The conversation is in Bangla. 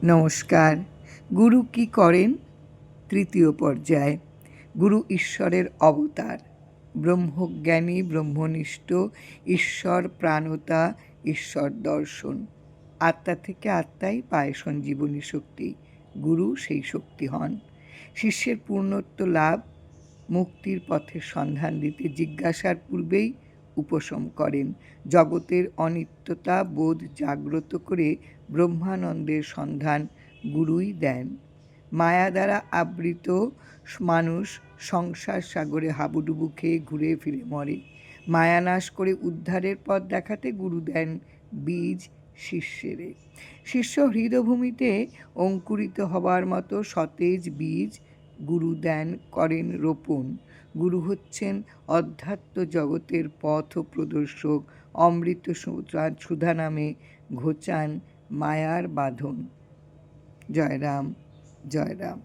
নমস্কার। গুরু কি করেন? তৃতীয় পর্যায়। গুরু ঈশ্বরের অবতার, ব্রহ্মজ্ঞানী, ব্রহ্মনিষ্ঠ, ঈশ্বর প্রাণতা, ঈশ্বর দর্শন। আত্মা থেকে আত্মাই পায় সঞ্জীবনী শক্তি। গুরু সেই শক্তি হন। শিষ্যের পূর্ণত্ব লাভ, মুক্তির পথের সন্ধান দিতে জিজ্ঞাসার পূর্বেই উপশম করেন। জগতের অনিত্যতা বোধ জাগ্রত করে ব্রহ্মানন্দের সন্ধান গুরুই দেন। মায়া দ্বারা আবৃত মানুষ সংসার সাগরে হাবুডুবু খেয়ে ঘুরে ফিরে মরে। মায়ানাশ করে উদ্ধারের পথ দেখাতে গুরু দেন বীজ শিষ্যেরে। শিষ্য হৃদভূমিতে অঙ্কুরিত হবার মতো সতেজ বীজ গুরু করেন রোপণ। গুরু হচ্ছেন অধ্যাত্ম জগতের পথ প্রদর্শক। অমৃত সুধা নামে ঘোচান মায়ার বাঁধন। জয় রাম, জয় রাম।